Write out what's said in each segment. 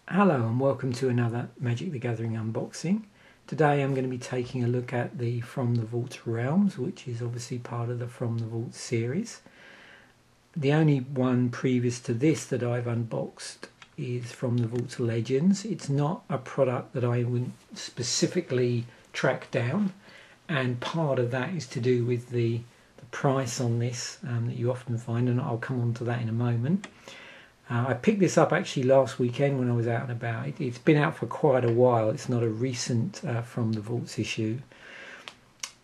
Hello and welcome to another Magic the Gathering unboxing. Today I'm going to be taking a look at the From the Vault Realms, which is obviously part of the From the Vault series. The only one previous to this that I've unboxed is From the Vault Legends. It's not a product that I would specifically track down, and part of that is to do with the price on this that you often find, and I'll come on to that in a moment. I picked this up actually last weekend when I was out and about. It's been out for quite a while. It's not a recent From the Vaults issue.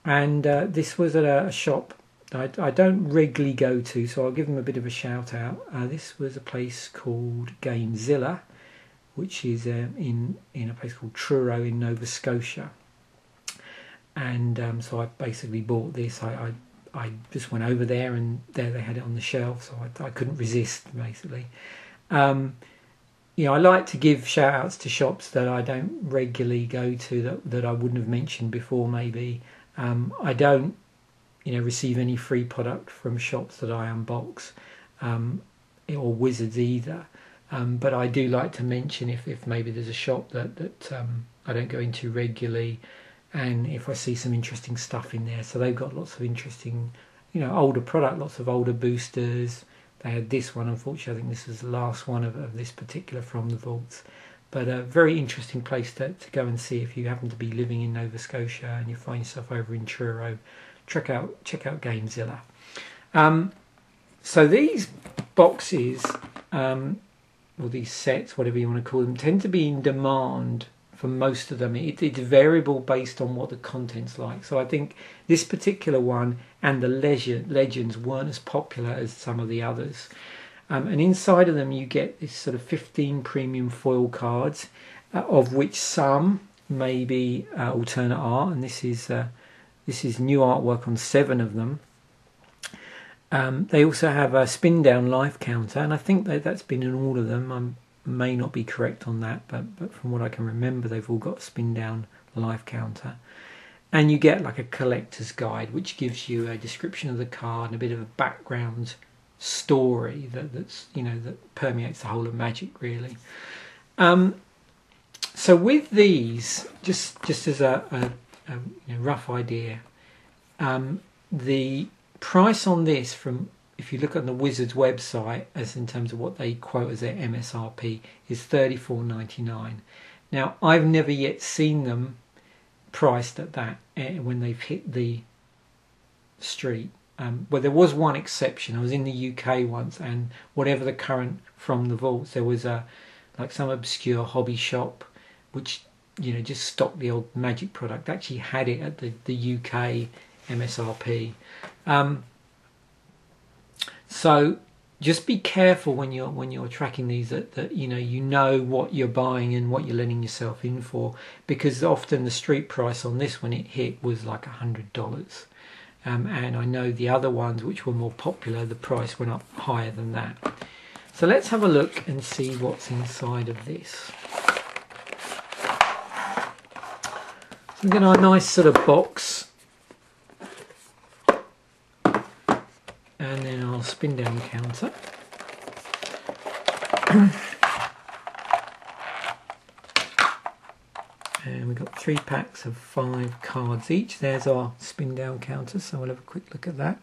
And this was at a shop I don't regularly go to, so I'll give them a bit of a shout out. This was a place called Gamezilla, which is in a place called Truro in Nova Scotia. And so I basically bought this. I just went over there and there they had it on the shelf, so I couldn't resist basically. You know, I like to give shout outs to shops that I don't regularly go to, that I wouldn't have mentioned before maybe. I don't, receive any free product from shops that I unbox, or wizards either. But I do like to mention if maybe there's a shop that I don't go into regularly, and if I see some interesting stuff in there. So they've got lots of interesting, older product, lots of older boosters. They had this one, unfortunately. I think this was the last one of this particular From the Vaults. But a very interesting place to go and see if you happen to be living in Nova Scotia and you find yourself over in Truro. Check out Gamezilla. So these boxes, or these sets, whatever you want to call them, tend to be in demand for most of them. It's variable based on what the content's like. So I think this particular one and the Legends weren't as popular as some of the others. And inside of them you get this sort of 15 premium foil cards, of which some may be alternate art, and this is new artwork on 7 of them. They also have a spin down life counter, and I think that's been in all of them. I may not be correct on that, but from what I can remember, they've all got a spin down life counter. And you get like a collector's guide, which gives you a description of the card and a bit of a background story that permeates the whole of Magic, really. So with these, just as a rough idea, the price on this, from if you look at the Wizards website, as in terms of what they quote as their MSRP, is $34.99. Now I've never yet seen them priced at that when they've hit the street. Well, there was one exception. I was in the UK once, and whatever the current From the Vaults, there was like some obscure hobby shop which just stocked the old Magic product, actually had it at the UK MSRP. So just be careful when you're tracking these that you know what you're buying and what you're letting yourself in for, because often the street price on this when it hit was like $100. And I know the other ones which were more popular, the price went up higher than that. So let's have a look and see what's inside of this. So we've got our nice sort of box, and then our spin down counter. And we've got 3 packs of 5 cards each. There's our spin down counter, so we'll have a quick look at that.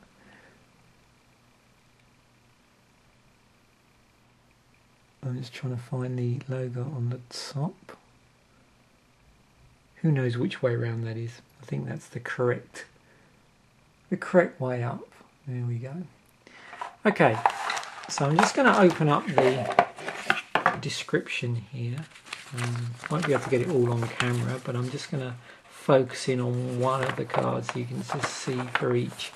I'm just trying to find the logo on the top. Who knows which way around that is? I think that's the correct way up. There we go. Okay, so I'm just going to open up the description here. Won't be able to get it all on camera, but I'm just going to focus in on one of the cards so you can just see for each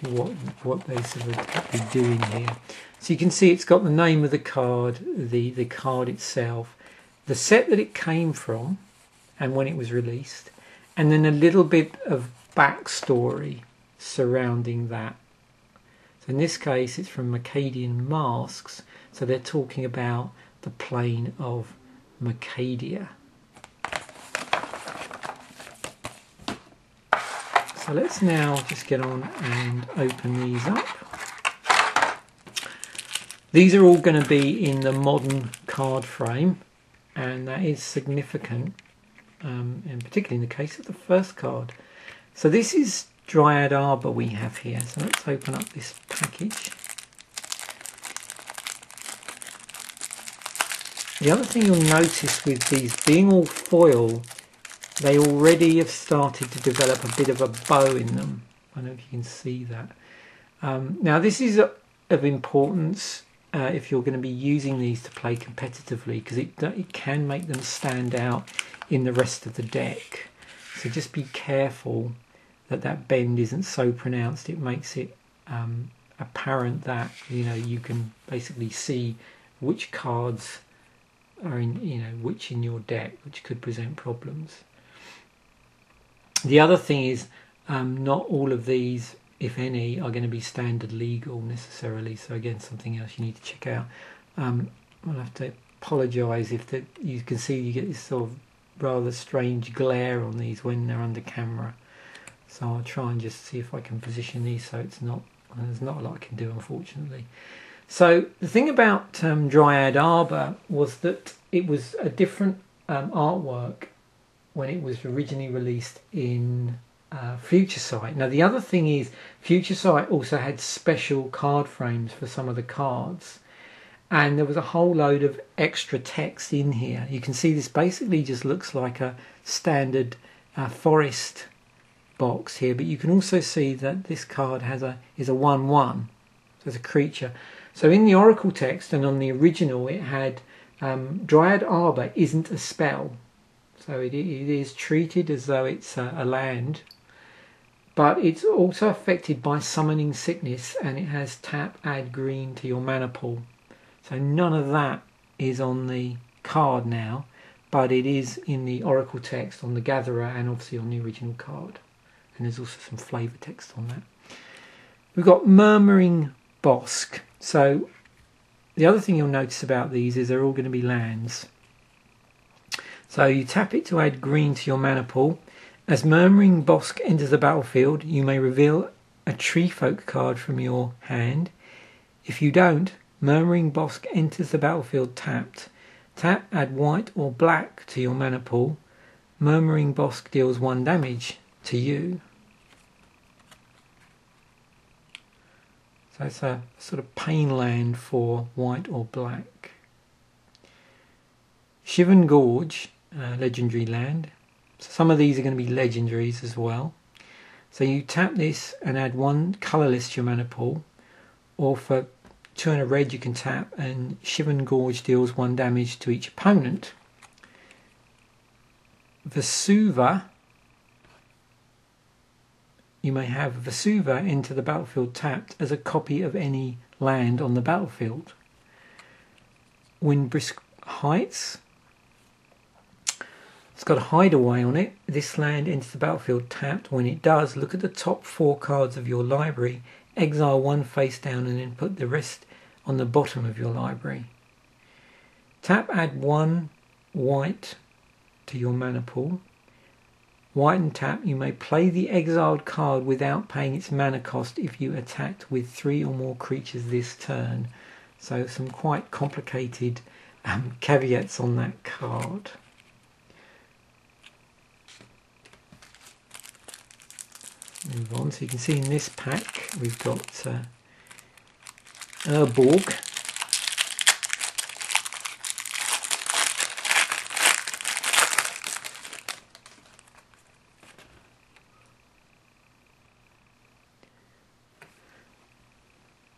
what they sort of be doing here. So you can see it's got the name of the card, the card itself, the set that it came from and when it was released, and then a little bit of backstory surrounding that. So in this case it's from Mercadian Masks, so they're talking about the plane of Mercadia. So let's now just get on and open these up. These are all going to be in the modern card frame, and that is significant, and particularly in the case of the first card. So this is Dryad Arbor we have here. So let's open up this package. The other thing you'll notice with these being all foil, they already have started to develop a bit of a bow in them. I don't know if you can see that. Now this is of importance if you're going to be using these to play competitively, because it can make them stand out in the rest of the deck. So just be careful that that bend isn't so pronounced it makes it apparent that you can basically see which cards are in which in your deck, which could present problems. The other thing is not all of these, if any, are going to be standard legal necessarily. So again, something else you need to check out. I'll have to apologise if you can see you get this sort of rather strange glare on these when they're under camera. So I'll try and just see if I can position these so it's not. There's not a lot I can do, unfortunately. So the thing about Dryad Arbor was that it was a different artwork when it was originally released in Future Sight. Now the other thing is Future Sight also had special card frames for some of the cards, and there was a whole load of extra text in here. You can see this basically just looks like a standard forest box here, but you can also see that this card is a 1/1, so it's a creature. So in the Oracle text and on the original it had Dryad Arbor isn't a spell, so it is treated as though it's a land, but it's also affected by summoning sickness, and it has tap, add green to your mana pool. So none of that is on the card now, but it is in the Oracle text on the Gatherer and obviously on the original card. And there's also some flavour text on that. We've got Murmuring Bosk. So the other thing you'll notice about these is they're all going to be lands. So you tap it to add green to your mana pool. As Murmuring Bosk enters the battlefield, you may reveal a Tree Folk card from your hand. If you don't, Murmuring Bosk enters the battlefield tapped. Tap, add white or black to your mana pool. Murmuring Bosk deals 1 damage to you. So it's a sort of pain land for white or black. Shivan Gorge, legendary land. So some of these are going to be legendaries as well. So you tap this and add 1 colourless to your mana pool, or for 2 and a red you can tap and Shivan Gorge deals 1 damage to each opponent. Vesuva, you may have Vesuva enter the battlefield tapped as a copy of any land on the battlefield. Windbrisk Heights, it's got a hideaway on it. This land enters the battlefield tapped. When it does, look at the top 4 cards of your library, exile 1 face down and then put the rest on the bottom of your library. Tap, add 1 white to your mana pool. White and tap, you may play the exiled card without paying its mana cost if you attacked with 3 or more creatures this turn. So some quite complicated caveats on that card. Move on, so you can see in this pack we've got Urborg.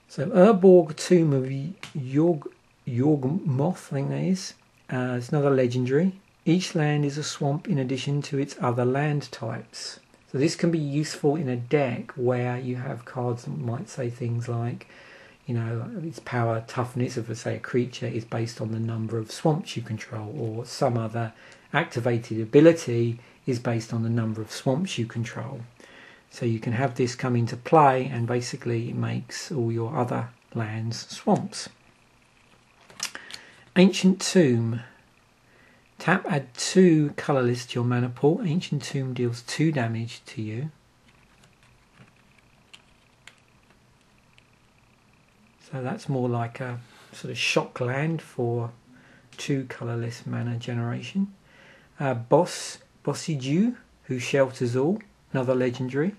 So Urborg, Tomb of Yawgmoth, I think that is. It's another legendary. Each land is a swamp in addition to its other land types. So this can be useful in a deck where you have cards that might say things like, its power, toughness of, say, a creature is based on the number of swamps you control, or some other activated ability is based on the number of swamps you control. So you can have this come into play and basically it makes all your other lands swamps. Ancient Tomb. Tap, add 2 colourless to your mana pool. Ancient Tomb deals 2 damage to you. So that's more like a sort of shock land for 2 colourless mana generation. Bossy Dew, who shelters all, another legendary.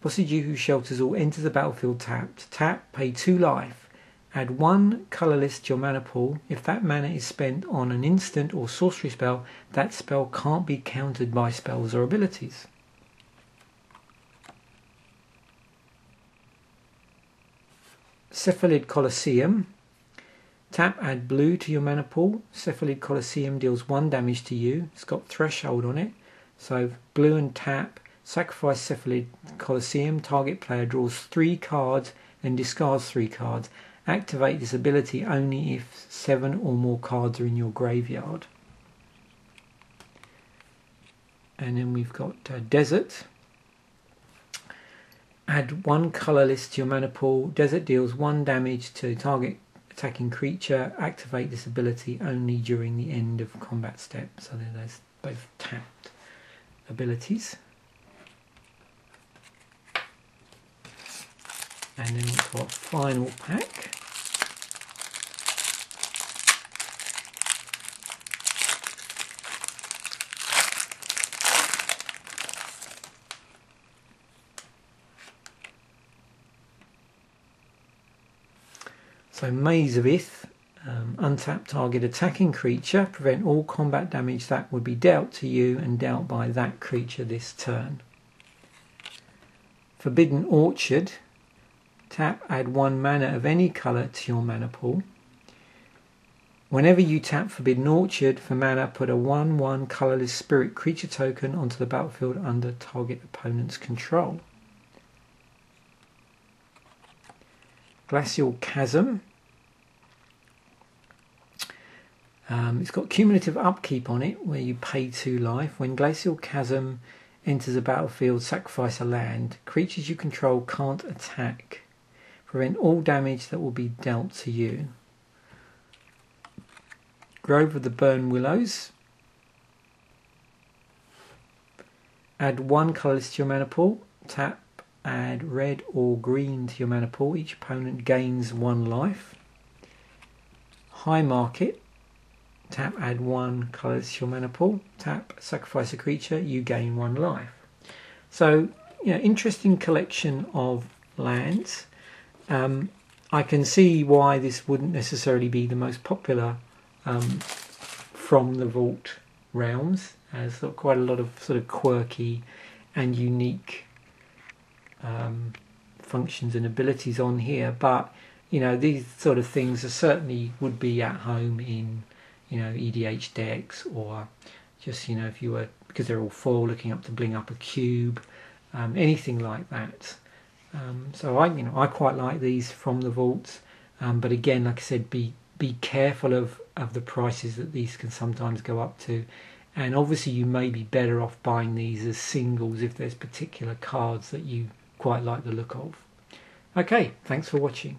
Bossy Dew, who shelters all, enters the battlefield tapped. Tap, pay 2 life. Add 1 colourless to your mana pool. If that mana is spent on an instant or sorcery spell, that spell can't be countered by spells or abilities. Cephalid Colosseum. Tap, add blue to your mana pool. Cephalid Colosseum deals 1 damage to you. It's got threshold on it. So blue and tap, sacrifice Cephalid Colosseum. Target player draws 3 cards and discards 3 cards. Activate this ability only if 7 or more cards are in your graveyard. And then we've got Desert. Add 1 colourless to your mana pool. Desert deals 1 damage to target attacking creature. Activate this ability only during the end of combat step. So there's both tapped abilities. And then we've got final pack. So Maze of Ith, untap target attacking creature, prevent all combat damage that would be dealt to you and dealt by that creature this turn. Forbidden Orchard, tap, add 1 mana of any colour to your mana pool. Whenever you tap Forbidden Orchard for mana, put a 1/1 colourless spirit creature token onto the battlefield under target opponent's control. Glacial Chasm. It's got cumulative upkeep on it where you pay 2 life. When Glacial Chasm enters a battlefield, sacrifice a land. Creatures you control can't attack. Prevent all damage that will be dealt to you. Grove of the Burn Willows. Add 1 colourless to your mana pool. Tap, add red or green to your mana pool. Each opponent gains 1 life. High Market. Tap, add 1 colours to your mana pool. Tap, sacrifice a creature, you gain 1 life. So, interesting collection of lands. I can see why this wouldn't necessarily be the most popular from the Vault realms, as there are quite a lot of sort of quirky and unique functions and abilities on here. But these sort of things are certainly would be at home in EDH decks, or just if you were, because they're all foil, looking up to bling up a cube, anything like that. So I quite like these from the vaults, but again, like I said, be careful of the prices that these can sometimes go up to, and obviously you may be better off buying these as singles if there's particular cards that you quite like the look of. Okay, thanks for watching.